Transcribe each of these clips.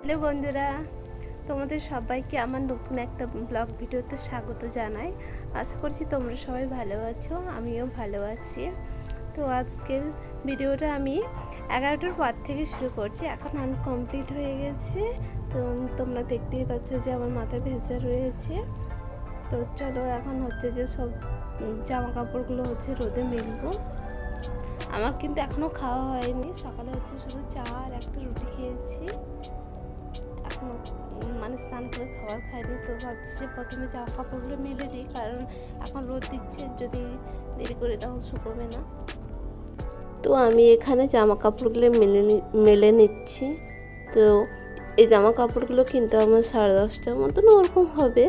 Hello বন্ধুরা, তোমাদের সবাইকে আমার নতুন একটা ব্লগ ভিডিওতে স্বাগত জানাই। আশা করছি তোমরা সবাই ভালো আছো, আমিও ভালো আছি। তো আজকের ভিডিওটা আমি 11টার পর থেকে শুরু করছি। এখন আনকমপ্লিট হয়ে গেছে। তো তোমরা দেখতেই পাচ্ছ যে আমার মাথা ভেজা রয়েছে। তো চলো এখন হচ্ছে যে সব জামা কাপড়গুলো হচ্ছে রোদে মেলবো। আমার কিন্তু এখনও খাওয়া হয়নি। সকালে হচ্ছে শুধু চা আর একটা রুটি খেয়েছি। এখন মানে স্নান করে খাবার খাইনি। তো ভাবছি যে প্রথমে জামা কাপড়গুলো মেলে দিই, কারণ এখন রোদ দিচ্ছে, যদি দেরি করে তখন শুকোবে না। তো আমি এখানে জামা কাপড়গুলো মেলে নিচ্ছি। তো এই জামা কাপড়গুলো কিন্তু আমার 10:30টার মতন ওরকম হবে,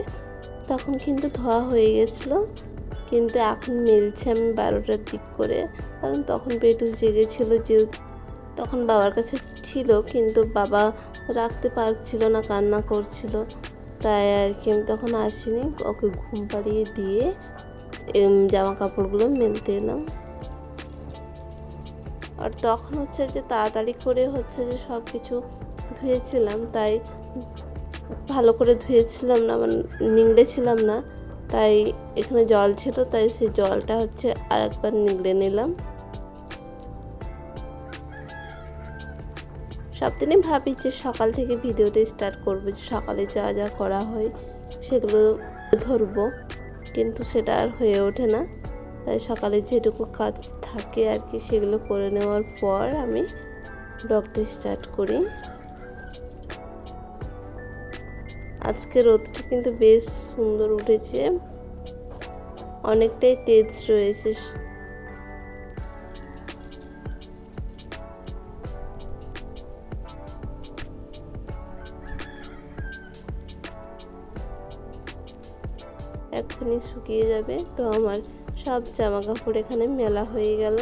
তখন কিন্তু ধোয়া হয়ে গেছিলো। কিন্তু এখন মেলছে আমি 12টার দিক করে, কারণ তখন পেটু জেগেছিল, যে তখন বাবার কাছে ছিল, কিন্তু বাবা রাখতে পারছিল না, কান্না করছিল, তাই আর কি আমি তখন আসিনি। ওকে ঘুম পাড়িয়ে দিয়ে জামা কাপড়গুলো মেলতে এলাম। আর তখন হচ্ছে যে তাড়াতাড়ি করে হচ্ছে যে সব কিছু ধুয়েছিলাম, তাই ভালো করে ধুয়েছিলাম না, মানে নিংড়েছিলাম না, তাই এখানে জল ছিল, তাই সেই জলটা হচ্ছে আর একবার নিংড়ে নিলাম। সব দিনই ভাবি যে সকাল থেকে ভিডিওটা স্টার্ট করবো, যে সকালে যা যা করা হয় সেগুলো ধরবো, কিন্তু সেটা আর হয়ে ওঠে না। তাই সকালে যেটুকু কাজ থাকে আর কি, সেগুলো করে নেওয়ার পর আমি ব্লগটা স্টার্ট করি। আজকে রোদটা কিন্তু বেশ সুন্দর উঠেছে, অনেকটাই তেজ রয়েছে। এক্ষুনি শুকিয়ে যাবে। তো আমার সব জামা কাপড় এখানে মেলা হয়ে গেল।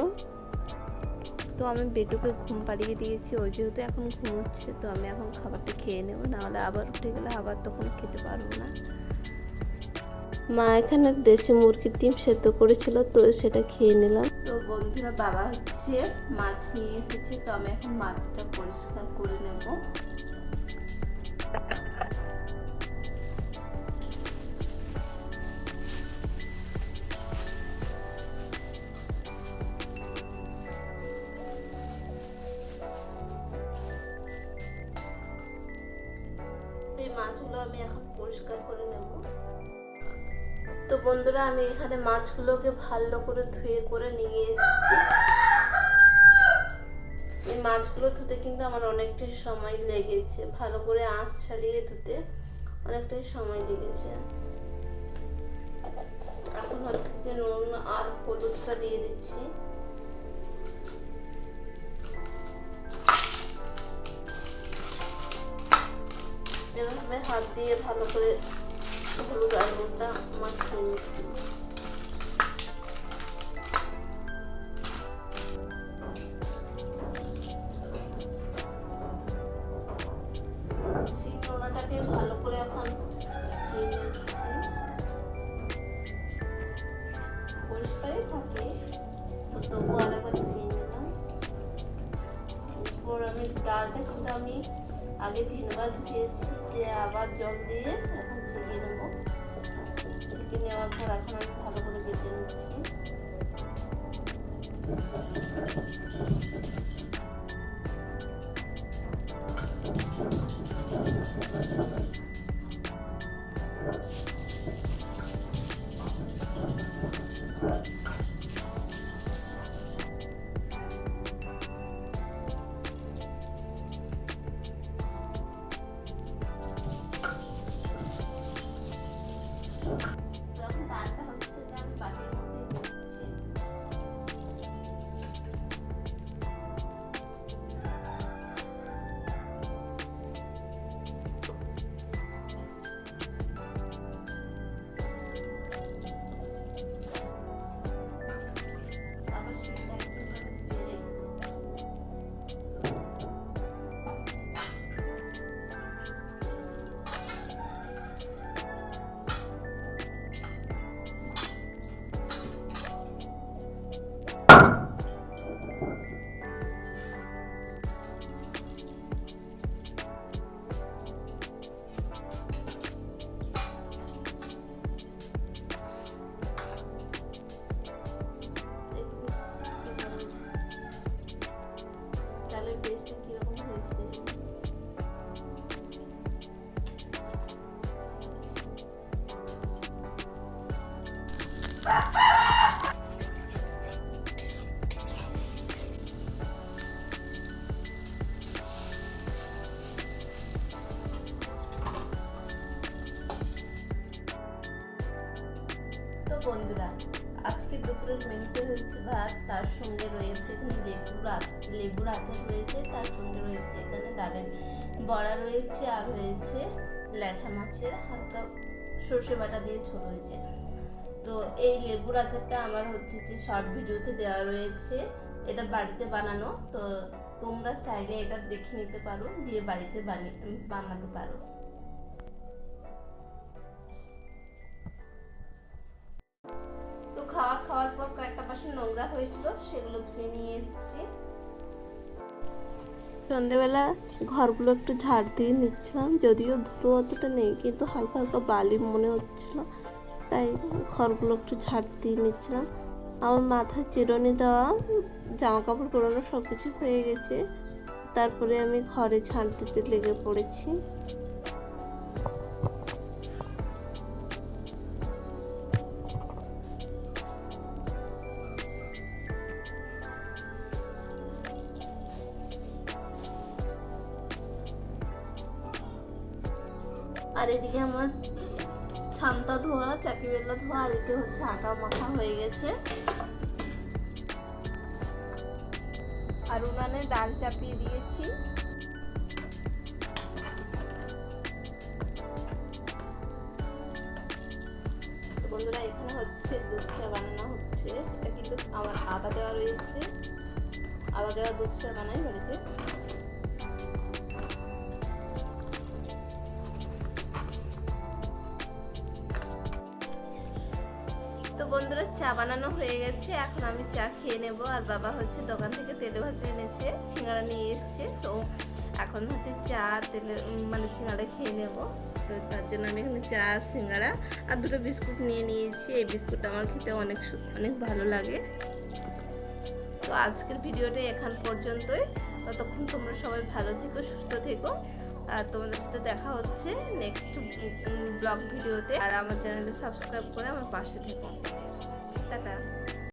তো আমি বেটুকে ঘুম পাড়িয়ে দিয়েছি, ওই যেহেতু এখন ঘুমোচ্ছে, তো আমি এখন খাবারটা খেয়ে নেবো, নাহলে আবার উঠে গেলে আবার তখন খেতে পারবো না। মা এখানে দেশি মুরগির ডিম সেদ্ধ করেছিল, তো সেটা খেয়ে নিলাম। তো বন্ধুরা, বাবা হচ্ছে মাছ নিয়ে এসেছে, তো আমি এখন মাছটা পরিষ্কার করে নেব। এই মাছগুলো আমি এখন পরিষ্কার করে নেব। তো বন্ধুরা, আমি এখানে মাছগুলোকে ভালো করে ধুয়ে করে নিয়ে এসেছি। এই মাছগুলো ধুতে কিন্তু আমার অনেকটাই সময় লেগেছে, ভালো করে আঁশ ছাড়িয়ে ধুতে অনেকটাই সময় লেগেছে। এখন হচ্ছে যে নুন আর হলুদটা দিয়ে দিচ্ছি। এভাবে হাত দিয়ে ভালো করে হলুদ আর নুনটা মাখিয়ে নিচ্ছি। শিলনোড়াটাকে ভালো করে এখন ধুয়ে নিচ্ছি। পরিষ্কারই থাকে, তো তবুও আরেকবার ধুয়ে নিলাম। এরপর আমি ডালটা কিন্তু আমি আগে 3বার ধুয়েছি, দিয়ে আবার জল দিয়ে এখন ছেঁকে নেব। ছেঁকে নেওয়ার পর এখন আমি ভালো করে বেটে নিচ্ছি। বন্ধুরা, আজকে দুপুরের মেনুতে হচ্ছে ভাত, তার সঙ্গে রয়েছে এখানে লেবুর আচার রয়েছে, তার সঙ্গে রয়েছে এখানে ডালের বড়া রয়েছে, আর হয়েছে ল্যাঠা মাছের হালকা সর্ষে বাটা দিয়ে ঝোল হয়েছে। তো এই লেবুর আচারটা আমার হচ্ছে যে শর্ট ভিডিওতে দেওয়া রয়েছে, এটা বাড়িতে বানানো। তো তোমরা চাইলে এটা দেখে নিতে পারো, দিয়ে বাড়িতে বানাতে পারো। তো খাওয়ার পর কয়েকটা বাসন নোংরা হয়েছিল, সেগুলো ধুয়ে নিয়ে এসেছি। সন্ধ্যেবেলা ঘরগুলো একটু ঝাড় দিয়ে নিচ্ছিলাম, যদিও ধুলো অতটা নেই, কিন্তু হালকা হালকা বালি মনে হচ্ছিল, তাই ঘরগুলো একটু ঝাড় দিয়ে নিচ্ছিলাম। আমার মাথায় চিরুনি দেওয়া, জামা কাপড় পরানো সব কিছু হয়ে গেছে। তারপরে আমি ঘরে ঝাড় দিতে লেগে পড়েছি। আর এদিকে আমার ছান্তা ধোয়া, চাকি বেল্লা ধোয়া, আর এদিকে হচ্ছে আটা মাখা হয়ে গেছে। আর উনানে ডাল চাপিয়ে দিয়েছি। বন্ধুরা, এখানে হচ্ছে দুধ চা বানানো হচ্ছে। এটা কিন্তু আমার আদা দেওয়া রয়েছে, আদা দেওয়া দুধ চা বানাই বাড়িতে। তো বন্ধুরা, চা বানানো হয়ে গেছে, এখন আমি চা খেয়ে নেব। আর বাবা হচ্ছে দোকান থেকে তেলে ভাজা এনেছে, সিঙ্গাড়া নিয়ে এসছে। তো এখন হচ্ছে চা তেলে সিঙ্গাড়া খেয়ে নেব। তো তার জন্য আমি এখানে চা, সিঙ্গাড়া আর দুটো বিস্কুট নিয়ে নিয়েছি। এই বিস্কুটটা আমার খেতে অনেক অনেক ভালো লাগে। তো আজকের ভিডিওটা এখান পর্যন্তই। ততক্ষণ তোমরা সবাই ভালো থেকো, সুস্থ থেকো। আর তোমাদের সাথে দেখা হচ্ছে নেক্সট ব্লগ ভিডিওতে। আর আমার চ্যানেলটা সাবস্ক্রাইব করে আমার পাশে থেকো।